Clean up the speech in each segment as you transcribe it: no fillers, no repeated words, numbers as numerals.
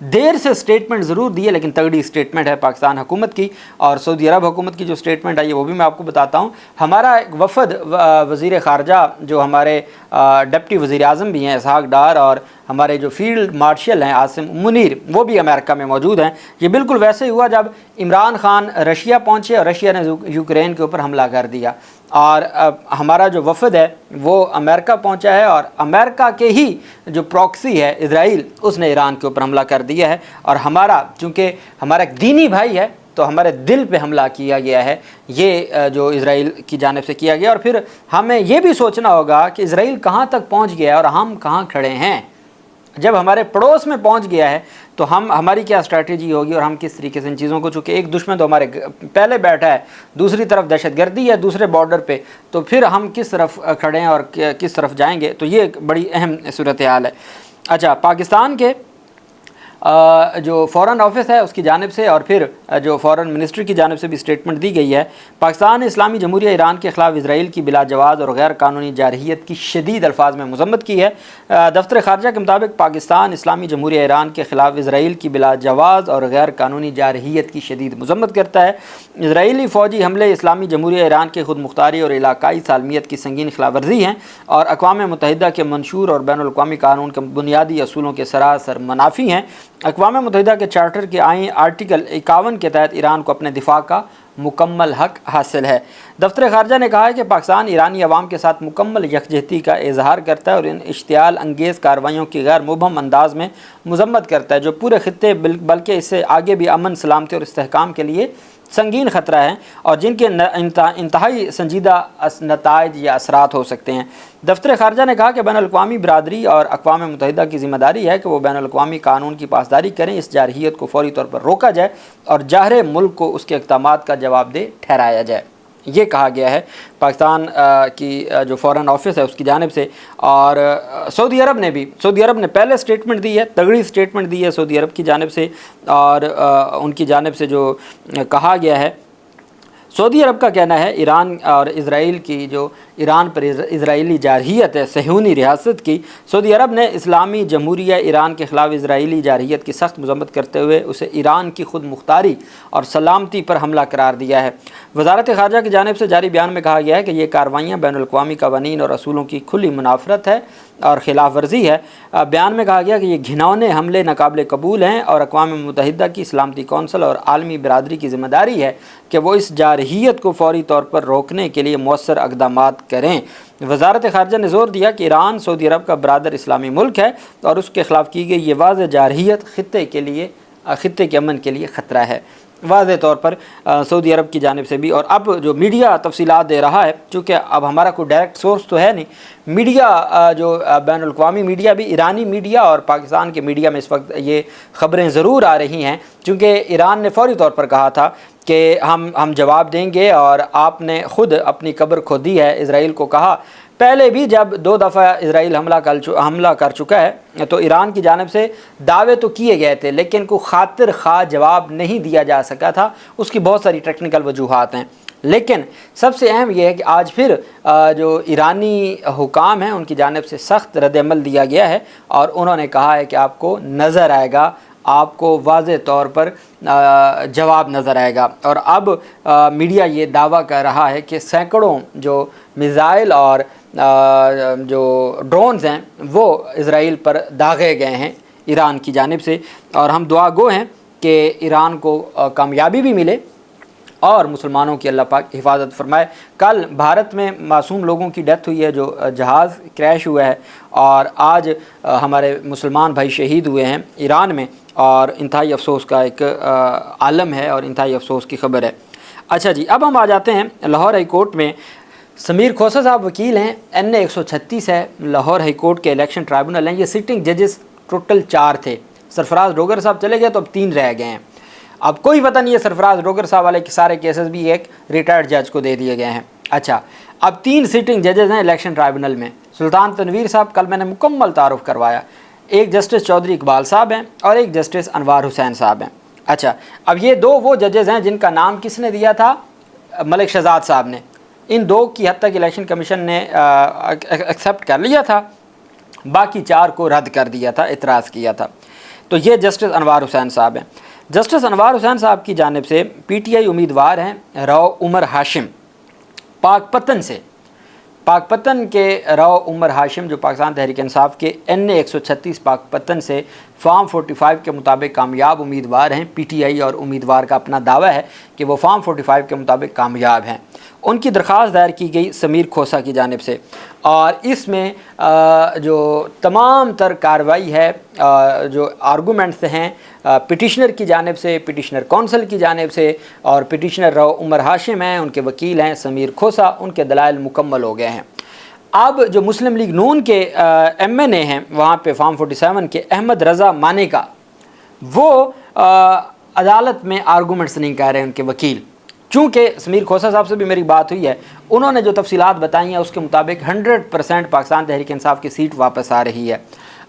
دیر سے اسٹیٹمنٹ ضرور دی ہے لیکن تگڑی اسٹیٹمنٹ ہے پاکستان حکومت کی. اور سعودی عرب حکومت کی جو اسٹیٹمنٹ آئی ہے وہ بھی میں آپ کو بتاتا ہوں. ہمارا ایک وفد وزیر خارجہ جو ہمارے ڈپٹی وزیر اعظم بھی ہیں اسحاق ڈار اور ہمارے جو فیلڈ مارشل ہیں عاصم منیر وہ بھی امریکہ میں موجود ہیں. یہ بالکل ویسے ہی ہوا جب عمران خان رشیا پہنچے اور رشیا نے یوکرین کے اوپر حملہ کر دیا اور ہمارا جو وفد ہے وہ امریکہ پہنچا ہے اور امریکہ کے ہی جو پروکسی ہے اسرائیل اس نے ایران کے اوپر حملہ کر دیا ہے. اور ہمارا چونکہ ہمارا ایک دینی بھائی ہے تو ہمارے دل پہ حملہ کیا گیا ہے یہ جو اسرائیل کی جانب سے کیا گیا. اور پھر ہمیں یہ بھی سوچنا ہوگا کہ اسرائیل کہاں تک پہنچ گیا ہے اور ہم کہاں کھڑے ہیں. جب ہمارے پڑوس میں پہنچ گیا ہے تو ہماری کیا اسٹریٹجی ہوگی اور ہم کس طریقے سے ان چیزوں کو, چونکہ ایک دشمن تو ہمارے پہلے بیٹھا ہے, دوسری طرف دہشت گردی ہے دوسرے بارڈر پہ, تو پھر ہم کس طرف کھڑے ہیں اور کس طرف جائیں گے. تو یہ ایک بڑی اہم صورتحال ہے. اچھا, پاکستان کے جو فورن آفس ہے اس کی جانب سے اور پھر جو فورن منسٹری کی جانب سے بھی اسٹیٹمنٹ دی گئی ہے. پاکستان نے اسلامی جمہوریہ ایران کے خلاف اسرائیل کی بلا جواز اور غیر قانونی جارحیت کی شدید الفاظ میں مذمت کی ہے. دفتر خارجہ کے مطابق پاکستان اسلامی جمہوریہ ایران کے خلاف اسرائیل کی بلا جواز اور غیر قانونی جارحیت کی شدید مذمت کرتا ہے. اسرائیلی فوجی حملے اسلامی جمہوریہ ایران کے خود مختاری اور علاقائی سالمیت کی سنگین خلاف ورزی ہیں اور اقوام متحدہ کے منشور اور بین الاقوامی قانون کے بنیادی اصولوں کے سراسر منافی ہیں. اقوام متحدہ کے چارٹر کے آئین آرٹیکل 51 کے تحت ایران کو اپنے دفاع کا مکمل حق حاصل ہے. دفتر خارجہ نے کہا ہے کہ پاکستان ایرانی عوام کے ساتھ مکمل یکجہتی کا اظہار کرتا ہے اور ان اشتعال انگیز کارروائیوں کی غیر مبہم انداز میں مذمت کرتا ہے جو پورے خطے بلکہ اس سے آگے بھی امن, سلامتی اور استحکام کے لیے سنگین خطرہ ہیں اور جن کے انتہائی سنجیدہ نتائج یا اثرات ہو سکتے ہیں. دفتر خارجہ نے کہا کہ بین الاقوامی برادری اور اقوام متحدہ کی ذمہ داری ہے کہ وہ بین الاقوامی قانون کی پاسداری کریں, اس جارحیت کو فوری طور پر روکا جائے اور جاہر ملک کو اس کے اقدامات کا جواب دہ ٹھہرایا جائے. یہ کہا گیا ہے پاکستان کی جو فورن آفس ہے اس کی جانب سے. اور سعودی عرب نے پہلے اسٹیٹمنٹ دی ہے, تگڑی اسٹیٹمنٹ دی ہے سعودی عرب کی جانب سے. اور ان کی جانب سے جو کہا گیا ہے, سعودی عرب کا کہنا ہے ایران اور اسرائیل کی جو ایران پر اسرائیلی جارحیت ہے صہیونی ریاست کی, سعودی عرب نے اسلامی جمہوریہ ایران کے خلاف اسرائیلی جارحیت کی سخت مذمت کرتے ہوئے اسے ایران کی خود مختاری اور سلامتی پر حملہ قرار دیا ہے. وزارت خارجہ کی جانب سے جاری بیان میں کہا گیا ہے کہ یہ کارروائیاں بین الاقوامی قوانین اور اصولوں کی کھلی منافرت ہے اور خلاف ورزی ہے. بیان میں کہا گیا کہ یہ گھناؤنے حملے ناقابل قبول ہیں اور اقوام متحدہ کی سلامتی کونسل اور عالمی برادری کی ذمہ داری ہے کہ وہ اس جارحیت کو فوری طور پر روکنے کے لیے مؤثر اقدامات کریں. وزارت خارجہ نے زور دیا کہ ایران سعودی عرب کا برادر اسلامی ملک ہے اور اس کے خلاف کی گئی یہ واضح جارحیت خطے کے امن کے لیے خطرہ ہے. واضح طور پر سعودی عرب کی جانب سے بھی. اور اب جو میڈیا تفصیلات دے رہا ہے, چونکہ اب ہمارا کوئی ڈائریکٹ سورس تو ہے نہیں, میڈیا جو بین الاقوامی میڈیا بھی, ایرانی میڈیا اور پاکستان کے میڈیا میں اس وقت یہ خبریں ضرور آ رہی ہیں, چونکہ ایران نے فوری طور پر کہا تھا کہ ہم جواب دیں گے اور آپ نے خود اپنی قبر کھودی ہے. اسرائیل کو کہا پہلے بھی جب 2 دفعہ اسرائیل حملہ کر چکا ہے تو ایران کی جانب سے دعوے تو کیے گئے تھے لیکن کوئی خاطر خواہ جواب نہیں دیا جا سکا تھا. اس کی بہت ساری ٹیکنیکل وجوہات ہیں, لیکن سب سے اہم یہ ہے کہ آج پھر جو ایرانی حکام ہیں ان کی جانب سے سخت رد عمل دیا گیا ہے اور انہوں نے کہا ہے کہ آپ کو نظر آئے گا, آپ کو واضح طور پر جواب نظر آئے گا. اور اب میڈیا یہ دعویٰ کر رہا ہے کہ سینکڑوں جو میزائل اور جو ڈرونز ہیں وہ اسرائیل پر داغے گئے ہیں ایران کی جانب سے, اور ہم دعا گو ہیں کہ ایران کو کامیابی بھی ملے اور مسلمانوں کی اللہ پاک حفاظت فرمائے. کل بھارت میں معصوم لوگوں کی ڈیتھ ہوئی ہے جو جہاز کریش ہوا ہے, اور آج ہمارے مسلمان بھائی شہید ہوئے ہیں ایران میں, اور انتہائی افسوس کا ایک عالم ہے اور انتہائی افسوس کی خبر ہے. اچھا جی, اب ہم آ جاتے ہیں لاہور ہائی کورٹ میں. سمیر کھوسہ صاحب وکیل ہیں, NA 136 ہے, لاہور ہائی کورٹ کے الیکشن ٹرائبونل ہیں. یہ سٹنگ ججز ٹوٹل 4 تھے. سرفراز ڈوگر صاحب چلے گئے تو اب 3 رہ گئے ہیں. اب کوئی پتہ نہیں ہے سرفراز ڈوگر صاحب والے کے سارے کیسز بھی ایک ریٹائرڈ جج کو دے دیے گئے ہیں. اچھا, اب 3 سٹنگ ججز ہیں الیکشن ٹرائبونل میں. سلطان تنویر صاحب کل میں نے مکمل تعارف کروایا, ایک جسٹس چودھری اقبال صاحب ہیں اور ایک جسٹس انوار حسین صاحب ہیں. اچھا, اب یہ 2 وہ ججز ہیں جن کا نام کس نے دیا تھا, ملک شہزاد صاحب نے. ان 2 کی حد تک الیکشن کمیشن نے ایکسیپٹ کر لیا تھا, باقی 4 کو رد کر دیا تھا, اعتراض کیا تھا. تو یہ جسٹس انوار حسین صاحب ہیں۔ جسٹس انوار حسین صاحب کی جانب سے پی ٹی آئی امیدوار ہیں رو عمر ہاشم پاک پتن سے۔ پاک پتن کے رو عمر ہاشم جو پاکستان تحریک انصاف کے NA 136 پاک پتن سے فارم 45 کے مطابق کامیاب امیدوار ہیں۔ پی ٹی آئی اور امیدوار کا اپنا دعویٰ ہے کہ وہ فارم 45 کے مطابق کامیاب ہیں۔ ان کی درخواست دائر کی گئی سمیر کھوسہ کی جانب سے، اور اس میں جو تمام تر کارروائی ہے، جو آرگومنٹس ہیں پٹیشنر کی جانب سے، پٹیشنر کونسل کی جانب سے، اور پٹیشنر رو عمر ہاشم ہیں، ان کے وکیل ہیں سمیر کھوسہ، ان کے دلائل مکمل ہو گئے ہیں۔ اب جو مسلم لیگ نون کے MNA ہیں وہاں پہ فارم 47 کے احمد رضا مانیکا، وہ عدالت میں آرگومنٹس نہیں کہہ رہے ان کے وکیل، چونکہ سمیر کھوسہ صاحب سے بھی میری بات ہوئی ہے، انہوں نے جو تفصیلات بتائی ہیں اس کے مطابق 100% پاکستان تحریک انصاف کی سیٹ واپس آ رہی ہے۔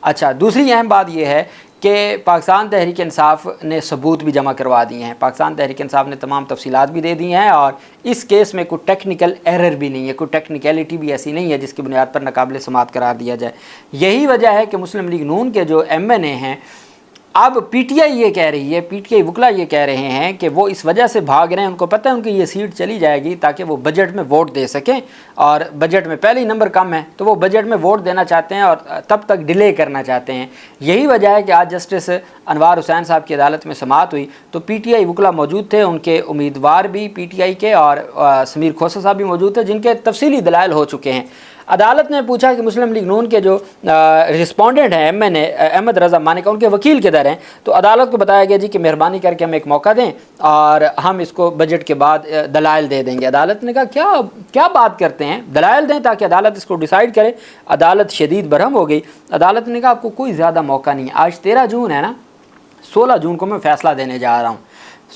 اچھا، دوسری اہم بات یہ ہے کہ پاکستان تحریک انصاف نے ثبوت بھی جمع کروا دیے ہیں، پاکستان تحریک انصاف نے تمام تفصیلات بھی دے دی ہیں، اور اس کیس میں کوئی ٹیکنیکل ایرر بھی نہیں ہے، کوئی ٹیکنیکلٹی بھی ایسی نہیں ہے جس کی بنیاد پر ناقابل سماعت قرار دیا جائے۔ یہی وجہ ہے کہ مسلم لیگ نون کے جو MNA ہیں، اب پی ٹی آئی یہ کہہ رہی ہے، پی ٹی آئی وکلا یہ کہہ رہے ہیں کہ وہ اس وجہ سے بھاگ رہے ہیں، ان کو پتہ ہے ان کی یہ سیٹ چلی جائے گی تاکہ وہ بجٹ میں ووٹ دے سکیں، اور بجٹ میں پہلے ہی نمبر کم ہے تو وہ بجٹ میں ووٹ دینا چاہتے ہیں اور تب تک ڈیلے کرنا چاہتے ہیں۔ یہی وجہ ہے کہ آج جسٹس انوار حسین صاحب کی عدالت میں سماعت ہوئی تو پی ٹی آئی وکلا موجود تھے، ان کے امیدوار بھی پی ٹی آئی کے اور سمیر کھوسہ صاحب بھی موجود تھے، جن کے تفصیلی دلائل ہو چکے ہیں۔ عدالت نے پوچھا کہ مسلم لیگ نون کے جو رسپونڈنٹ ہیں MNA احمد رضا مانیکا، ان کے وکیل کدھر ہیں؟ تو عدالت کو بتایا گیا جی کہ مہربانی کر کے ہمیں ایک موقع دیں اور ہم اس کو بجٹ کے بعد دلائل دے دیں گے۔ عدالت نے کہا کیا بات کرتے ہیں، دلائل دیں تاکہ عدالت اس کو ڈیسائیڈ کرے۔ عدالت شدید برہم ہو گئی۔ عدالت نے کہا آپ کو کوئی زیادہ موقع نہیں ہے، آج 13 جون ہے نا، 16 جون کو میں فیصلہ دینے جا رہا ہوں۔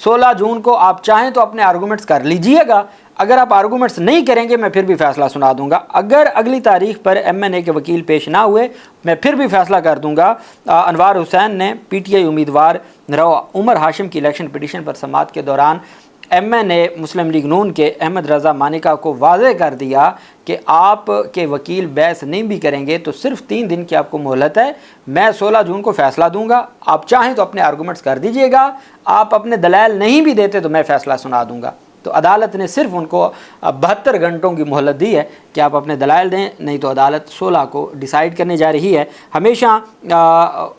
16 جون کو آپ چاہیں تو اپنے آرگومنٹس کر لیجئے گا، اگر آپ آرگومنٹس نہیں کریں گے میں پھر بھی فیصلہ سنا دوں گا۔ اگر اگلی تاریخ پر MNA کے وکیل پیش نہ ہوئے میں پھر بھی فیصلہ کر دوں گا۔ انوار حسین نے پی ٹی آئی امیدوار رو عمر ہاشم کی الیکشن پٹیشن پر سماعت کے دوران MNA مسلم لیگ نون کے احمد رضا مانیکا کو واضح کر دیا کہ آپ کے وکیل بحث نہیں بھی کریں گے تو صرف 3 دن کی آپ کو مہلت ہے، میں 16 جون کو فیصلہ دوں گا، آپ چاہیں تو اپنے آرگومنٹس کر دیجئے گا، آپ اپنے دلائل نہیں بھی دیتے تو میں فیصلہ سنا دوں گا۔ تو عدالت نے صرف ان کو 72 گھنٹوں کی مہلت دی ہے کہ آپ اپنے دلائل دیں، نہیں تو عدالت 16 کو ڈیسائیڈ کرنے جا رہی ہے۔ ہمیشہ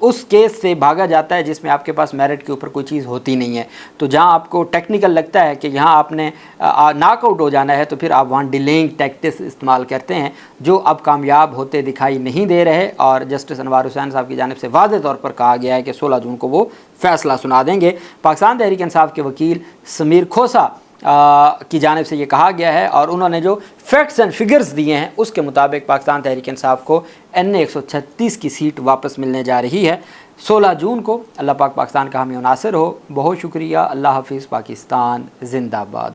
اس کیس سے بھاگا جاتا ہے جس میں آپ کے پاس میرٹ کے اوپر کوئی چیز ہوتی نہیں ہے، تو جہاں آپ کو ٹیکنیکل لگتا ہے کہ یہاں آپ نے ناک آؤٹ ہو جانا ہے تو پھر آپ وہاں ڈیلینگ ٹیکٹس استعمال کرتے ہیں، جو اب کامیاب ہوتے دکھائی نہیں دے رہے، اور جسٹس انوار حسین صاحب کی جانب سے واضح طور پر کہا گیا ہے کہ 16 جون کو وہ فیصلہ سنا دیں گے۔ پاکستان تحریک انصاف کے وکیل سمیر کھوسہ کی جانب سے یہ کہا گیا ہے، اور انہوں نے جو فیکٹس اینڈ فگرز دیے ہیں اس کے مطابق پاکستان تحریک انصاف کو NA 136 کی سیٹ واپس ملنے جا رہی ہے 16 جون کو۔ اللہ پاک پاکستان کا حامی و ناصر ہو۔ بہت شکریہ، اللہ حافظ، پاکستان زندہ باد۔